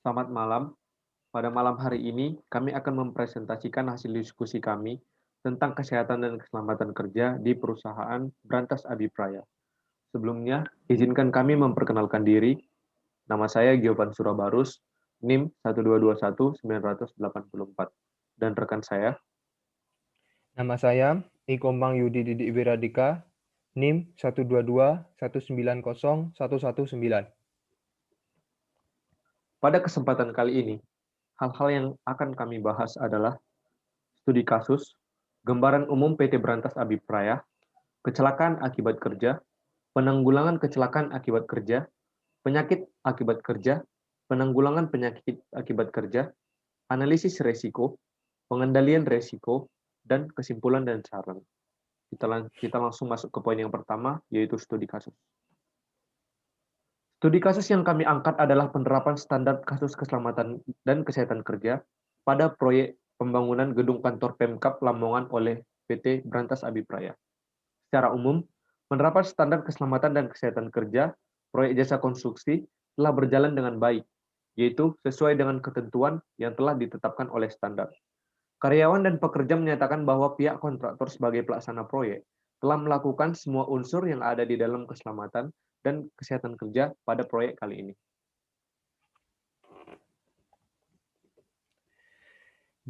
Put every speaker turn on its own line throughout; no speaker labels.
Selamat malam. Pada malam hari ini, kami akan mempresentasikan hasil diskusi kami tentang kesehatan dan keselamatan kerja di perusahaan Brantas Abipraya. Sebelumnya, izinkan kami memperkenalkan diri. Nama saya Giovan Surabarus, NIM 1221984, dan rekan saya.
Nama saya Ikombang Yudi Didik Wiradika, NIM 122190119.
Pada kesempatan kali ini, hal-hal yang akan kami bahas adalah studi kasus, gambaran umum PT Brantas Abipraya, kecelakaan akibat kerja, penanggulangan kecelakaan akibat kerja, penyakit akibat kerja, penanggulangan penyakit akibat kerja, analisis resiko, pengendalian resiko, dan kesimpulan dan saran. Kita langsung masuk ke poin yang pertama, yaitu studi kasus. Studi kasus yang kami angkat adalah penerapan standar kasus keselamatan dan kesehatan kerja pada proyek pembangunan gedung kantor Pemkab Lamongan oleh PT Brantas Abipraya. Secara umum, penerapan standar keselamatan dan kesehatan kerja proyek jasa konstruksi telah berjalan dengan baik, yaitu sesuai dengan ketentuan yang telah ditetapkan oleh standar. Karyawan dan pekerja menyatakan bahwa pihak kontraktor sebagai pelaksana proyek telah melakukan semua unsur yang ada di dalam keselamatan dan kesehatan kerja pada proyek kali ini.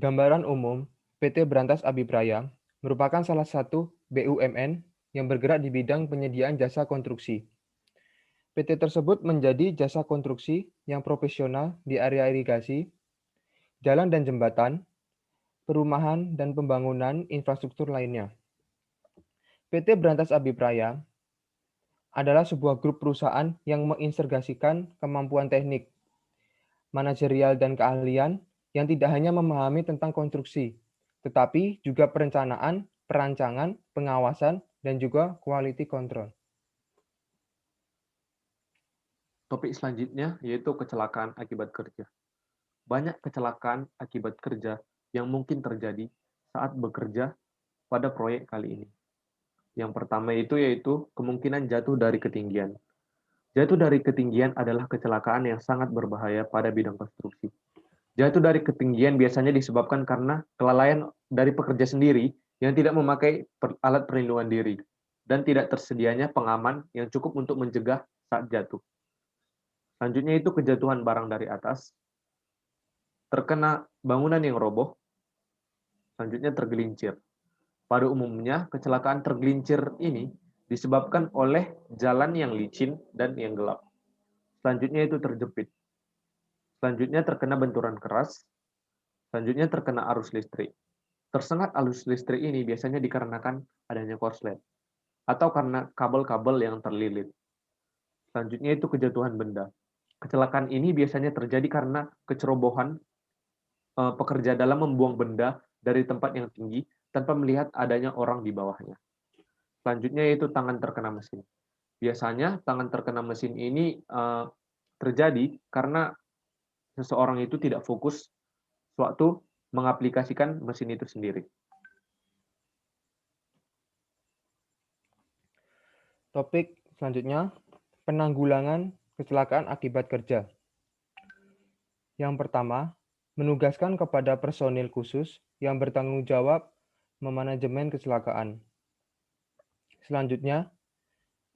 Gambaran umum, PT Brantas Abipraya merupakan salah satu BUMN yang bergerak di bidang penyediaan jasa konstruksi. PT tersebut menjadi jasa konstruksi yang profesional di area irigasi, jalan dan jembatan, perumahan dan pembangunan infrastruktur lainnya. PT Brantas Abipraya adalah sebuah grup perusahaan yang mengintegrasikan kemampuan teknik, manajerial dan keahlian yang tidak hanya memahami tentang konstruksi, tetapi juga perencanaan, perancangan, pengawasan, dan juga quality control.
Topik selanjutnya yaitu kecelakaan akibat kerja. Banyak kecelakaan akibat kerja yang mungkin terjadi saat bekerja pada proyek kali ini. Yang pertama itu yaitu kemungkinan jatuh dari ketinggian. Jatuh dari ketinggian adalah kecelakaan yang sangat berbahaya pada bidang konstruksi. Jatuh dari ketinggian biasanya disebabkan karena kelalaian dari pekerja sendiri yang tidak memakai alat perlindungan diri dan tidak tersedianya pengaman yang cukup untuk mencegah saat jatuh. Selanjutnya itu kejatuhan barang dari atas, terkena bangunan yang roboh, selanjutnya tergelincir. Pada umumnya, kecelakaan tergelincir ini disebabkan oleh jalan yang licin dan yang gelap. Selanjutnya itu terjepit. Selanjutnya terkena benturan keras. Selanjutnya terkena arus listrik. Tersengat arus listrik ini biasanya dikarenakan adanya korslet atau karena kabel-kabel yang terlilit. Selanjutnya itu kejatuhan benda. Kecelakaan ini biasanya terjadi karena kecerobohan pekerja dalam membuang benda dari tempat yang tinggi tanpa melihat adanya orang di bawahnya. Selanjutnya yaitu tangan terkena mesin. Biasanya tangan terkena mesin ini terjadi karena seseorang itu tidak fokus sewaktu mengaplikasikan mesin itu sendiri.
Topik selanjutnya, penanggulangan kecelakaan akibat kerja. Yang pertama, menugaskan kepada personil khusus yang bertanggung jawab memanajemen kecelakaan. Selanjutnya,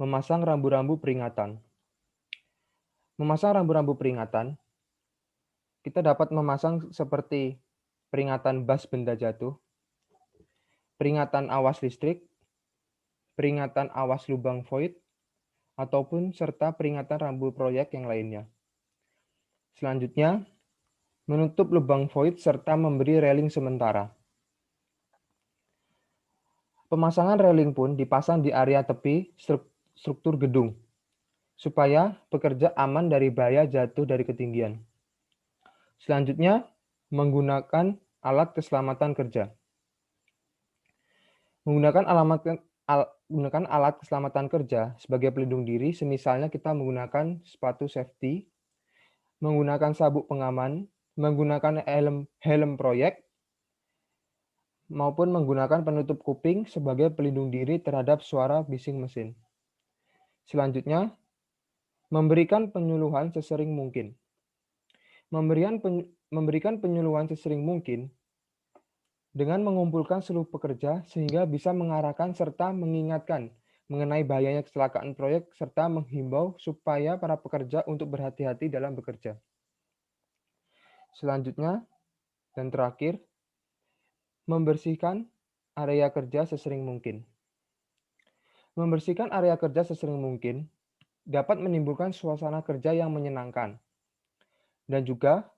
memasang rambu-rambu peringatan. Memasang rambu-rambu peringatan, kita dapat memasang seperti peringatan bas benda jatuh, peringatan awas listrik, peringatan awas lubang void, ataupun serta peringatan rambu proyek yang lainnya. Selanjutnya, menutup lubang void serta memberi railing sementara. Pemasangan railing pun dipasang di area tepi struktur gedung, supaya pekerja aman dari bahaya jatuh dari ketinggian. Selanjutnya, menggunakan alat keselamatan kerja. Menggunakan alat keselamatan kerja sebagai pelindung diri, semisalnya kita menggunakan sepatu safety, menggunakan sabuk pengaman, menggunakan helm proyek, maupun menggunakan penutup kuping sebagai pelindung diri terhadap suara bising mesin. Selanjutnya, memberikan penyuluhan sesering mungkin. memberikan penyuluhan sesering mungkin dengan mengumpulkan seluruh pekerja sehingga bisa mengarahkan serta mengingatkan mengenai bahayanya kecelakaan proyek serta menghimbau supaya para pekerja untuk berhati-hati dalam bekerja. Selanjutnya dan terakhir, membersihkan area kerja sesering mungkin. Membersihkan area kerja sesering mungkin dapat menimbulkan suasana kerja yang menyenangkan dan juga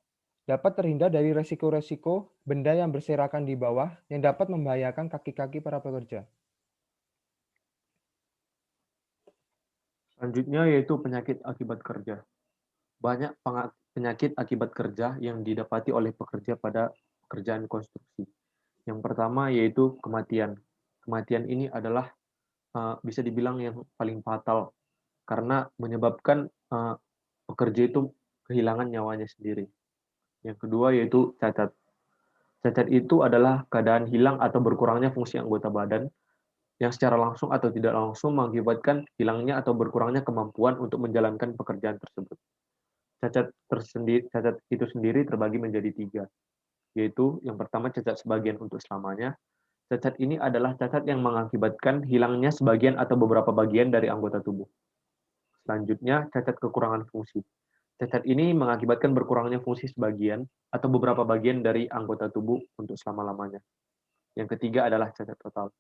dapat terhindar dari resiko-resiko benda yang berserakan di bawah yang dapat membahayakan kaki-kaki para pekerja.
Selanjutnya yaitu penyakit akibat kerja. Banyak penyakit akibat kerja yang didapati oleh pekerja pada pekerjaan konstruksi. Yang pertama yaitu kematian. Kematian ini adalah bisa dibilang yang paling fatal karena menyebabkan pekerja itu kehilangan nyawanya sendiri. Yang kedua yaitu cacat. Cacat itu adalah keadaan hilang atau berkurangnya fungsi anggota badan yang secara langsung atau tidak langsung mengakibatkan hilangnya atau berkurangnya kemampuan untuk menjalankan pekerjaan tersebut. Cacat itu sendiri terbagi menjadi 3, yaitu yang pertama cacat sebagian untuk selamanya. Cacat ini adalah cacat yang mengakibatkan hilangnya sebagian atau beberapa bagian dari anggota tubuh. Selanjutnya, cacat kekurangan fungsi. Cacat ini mengakibatkan berkurangnya fungsi sebagian atau beberapa bagian dari anggota tubuh untuk selama-lamanya. Yang ketiga adalah cacat total.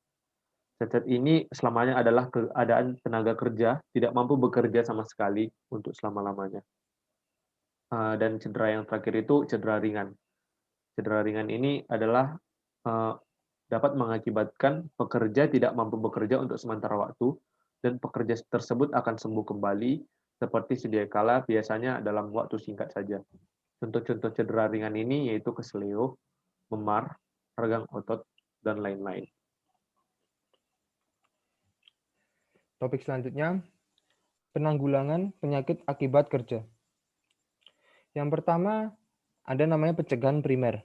Cacat ini selamanya adalah keadaan tenaga kerja tidak mampu bekerja sama sekali untuk selama-lamanya. Dan cedera yang terakhir itu cedera ringan. Cedera ringan ini adalah dapat mengakibatkan pekerja tidak mampu bekerja untuk sementara waktu dan pekerja tersebut akan sembuh kembali seperti sedia kala biasanya dalam waktu singkat saja. Contoh-contoh cedera ringan ini yaitu keseleo, memar, regang otot, dan lain-lain.
Topik selanjutnya, penanggulangan penyakit akibat kerja. Yang pertama, ada namanya pencegahan primer.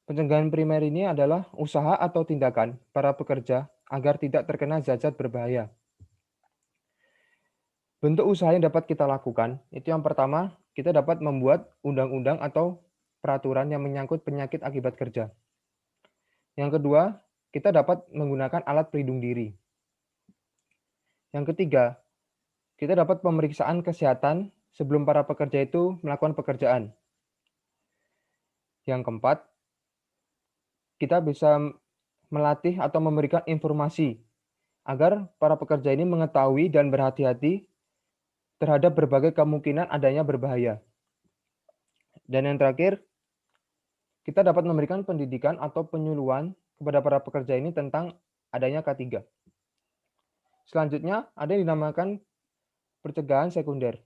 Pencegahan primer ini adalah usaha atau tindakan para pekerja agar tidak terkena zat-zat berbahaya. Bentuk usaha yang dapat kita lakukan, itu yang pertama, kita dapat membuat undang-undang atau peraturan yang menyangkut penyakit akibat kerja. Yang kedua, kita dapat menggunakan alat pelindung diri. Yang ketiga, kita dapat pemeriksaan kesehatan sebelum para pekerja itu melakukan pekerjaan. Yang keempat, kita bisa melatih atau memberikan informasi agar para pekerja ini mengetahui dan berhati-hati terhadap berbagai kemungkinan adanya berbahaya. Dan yang terakhir, kita dapat memberikan pendidikan atau penyuluhan kepada para pekerja ini tentang adanya K3. Selanjutnya, ada yang dinamakan pencegahan sekunder.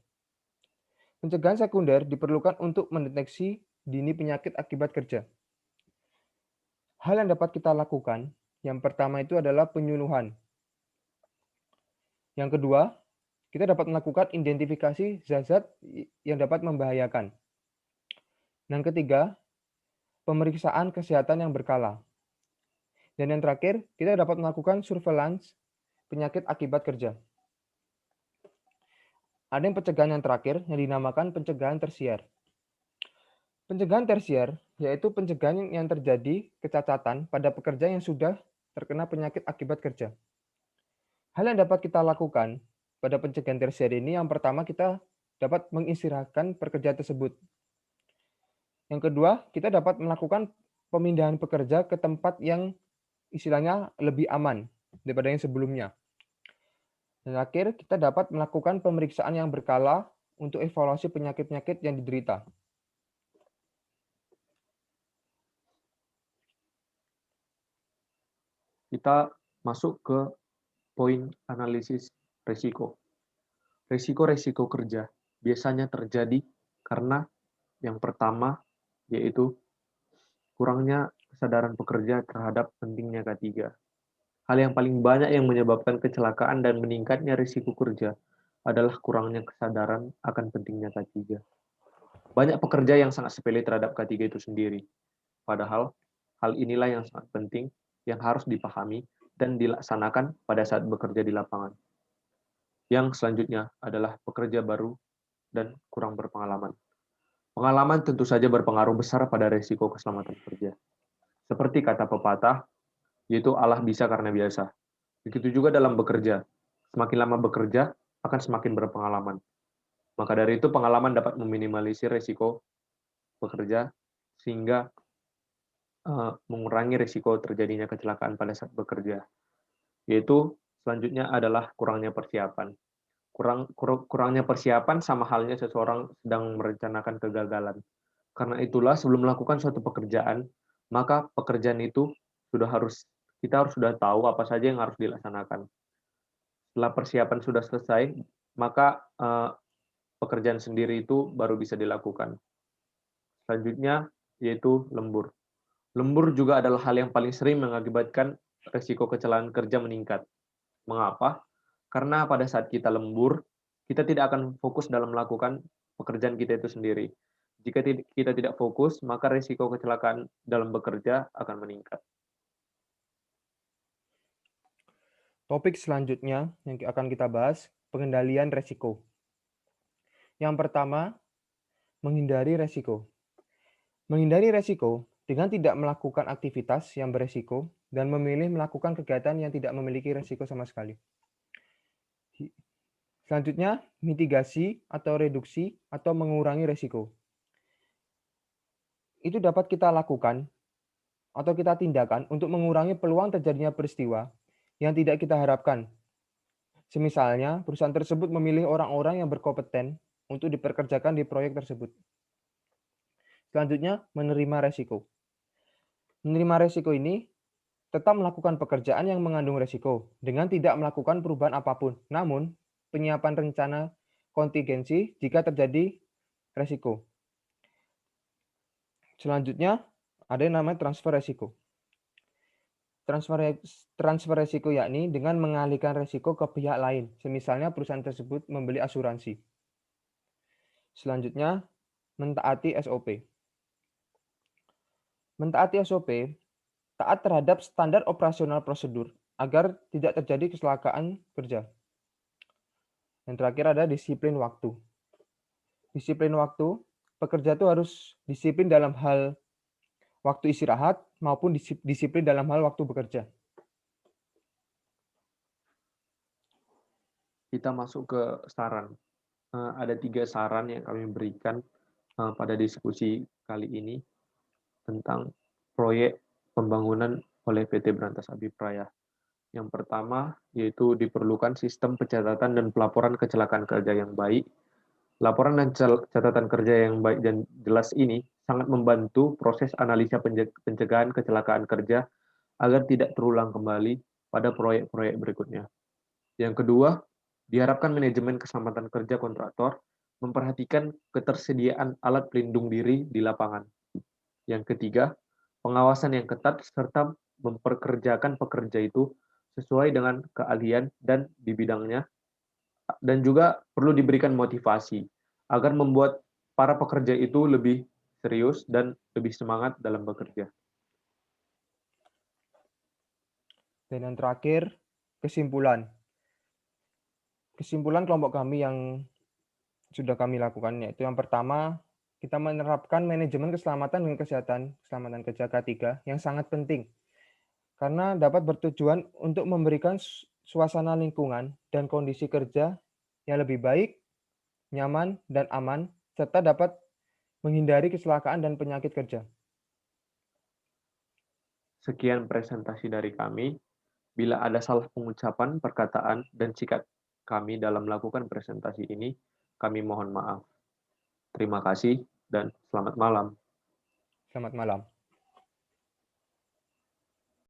Pencegahan sekunder diperlukan untuk mendeteksi dini penyakit akibat kerja. Hal yang dapat kita lakukan, yang pertama itu adalah penyuluhan. Yang kedua, kita dapat melakukan identifikasi zat-zat yang dapat membahayakan. Yang ketiga, pemeriksaan kesehatan yang berkala. Dan yang terakhir, kita dapat melakukan surveillance penyakit akibat kerja. Ada yang pencegahan yang terakhir yang dinamakan pencegahan tersier. Pencegahan tersier yaitu pencegahan yang terjadi kecacatan pada pekerja yang sudah terkena penyakit akibat kerja. Hal yang dapat kita lakukan pada pencegahan tersier ini, yang pertama kita dapat mengistirahatkan pekerja tersebut. Yang kedua, kita dapat melakukan pemindahan pekerja ke tempat yang istilahnya lebih aman daripada yang sebelumnya. Dan terakhir, kita dapat melakukan pemeriksaan yang berkala untuk evaluasi penyakit-penyakit yang diderita.
Kita masuk ke poin analisis risiko. Risiko-risiko kerja biasanya terjadi karena yang pertama yaitu kurangnya kesadaran pekerja terhadap pentingnya K3. Hal yang paling banyak yang menyebabkan kecelakaan dan meningkatnya risiko kerja adalah kurangnya kesadaran akan pentingnya K3. Banyak pekerja yang sangat sepele terhadap K3 itu sendiri. Padahal hal inilah yang sangat penting yang harus dipahami dan dilaksanakan pada saat bekerja di lapangan. Yang selanjutnya adalah pekerja baru dan kurang berpengalaman. Pengalaman tentu saja berpengaruh besar pada risiko keselamatan kerja. Seperti kata pepatah, yaitu Allah bisa karena biasa. Begitu juga dalam bekerja. Semakin lama bekerja, akan semakin berpengalaman. Maka dari itu pengalaman dapat meminimalisir risiko bekerja sehingga mengurangi risiko terjadinya kecelakaan pada saat bekerja. Yaitu selanjutnya adalah kurangnya persiapan. Kurangnya persiapan sama halnya seseorang sedang merencanakan kegagalan. Karena itulah sebelum melakukan suatu pekerjaan, maka pekerjaan itu kita harus sudah tahu apa saja yang harus dilaksanakan. Setelah persiapan sudah selesai, maka pekerjaan sendiri itu baru bisa dilakukan. Selanjutnya yaitu lembur. Lembur juga adalah hal yang paling sering mengakibatkan risiko kecelakaan kerja meningkat. Mengapa? Karena pada saat kita lembur, kita tidak akan fokus dalam melakukan pekerjaan kita itu sendiri. Jika kita tidak fokus, maka risiko kecelakaan dalam bekerja akan meningkat.
Topik selanjutnya yang akan kita bahas, pengendalian resiko. Yang pertama, menghindari resiko. Menghindari resiko dengan tidak melakukan aktivitas yang beresiko dan memilih melakukan kegiatan yang tidak memiliki resiko sama sekali. Selanjutnya, mitigasi atau reduksi atau mengurangi resiko. Itu dapat kita lakukan atau kita tindakan untuk mengurangi peluang terjadinya peristiwa yang tidak kita harapkan. Semisalnya, perusahaan tersebut memilih orang-orang yang berkompeten untuk dipekerjakan di proyek tersebut. Selanjutnya, menerima resiko. Menerima resiko ini tetap melakukan pekerjaan yang mengandung resiko dengan tidak melakukan perubahan apapun. Namun, penyiapan rencana kontingensi jika terjadi resiko. Selanjutnya, ada yang namanya transfer resiko. Transfer resiko yakni dengan mengalihkan resiko ke pihak lain, semisalnya perusahaan tersebut membeli asuransi. Selanjutnya, mentaati SOP. Mentaati SOP, taat terhadap standar operasional prosedur agar tidak terjadi kecelakaan kerja. Yang terakhir ada disiplin waktu. Disiplin waktu, pekerja itu harus disiplin dalam hal waktu istirahat maupun disiplin dalam hal waktu bekerja.
Kita masuk ke saran. Ada 3 saran yang kami berikan pada diskusi kali ini tentang proyek pembangunan oleh PT Berantas Abipraya. Yang pertama yaitu diperlukan sistem pencatatan dan pelaporan kecelakaan kerja yang baik. Laporan dan catatan kerja yang baik dan jelas ini sangat membantu proses analisa pencegahan kecelakaan kerja agar tidak terulang kembali pada proyek-proyek berikutnya. Yang kedua, diharapkan manajemen keselamatan kerja kontraktor memperhatikan ketersediaan alat pelindung diri di lapangan. Yang ketiga, pengawasan yang ketat serta memperkerjakan pekerja itu sesuai dengan keahlian dan di bidangnya, dan juga perlu diberikan motivasi agar membuat para pekerja itu lebih serius dan lebih semangat dalam bekerja.
Dan yang terakhir, kesimpulan. Kesimpulan kelompok kami yang sudah kami lakukan yaitu yang pertama, kita menerapkan manajemen keselamatan dan keselamatan kerja K3 yang sangat penting karena dapat bertujuan untuk memberikan suasana lingkungan dan kondisi kerja yang lebih baik, nyaman, dan aman, serta dapat menghindari kecelakaan dan penyakit kerja.
Sekian presentasi dari kami. Bila ada salah pengucapan, perkataan, dan sikap kami dalam melakukan presentasi ini, kami mohon maaf. Terima kasih dan selamat malam.
Selamat malam.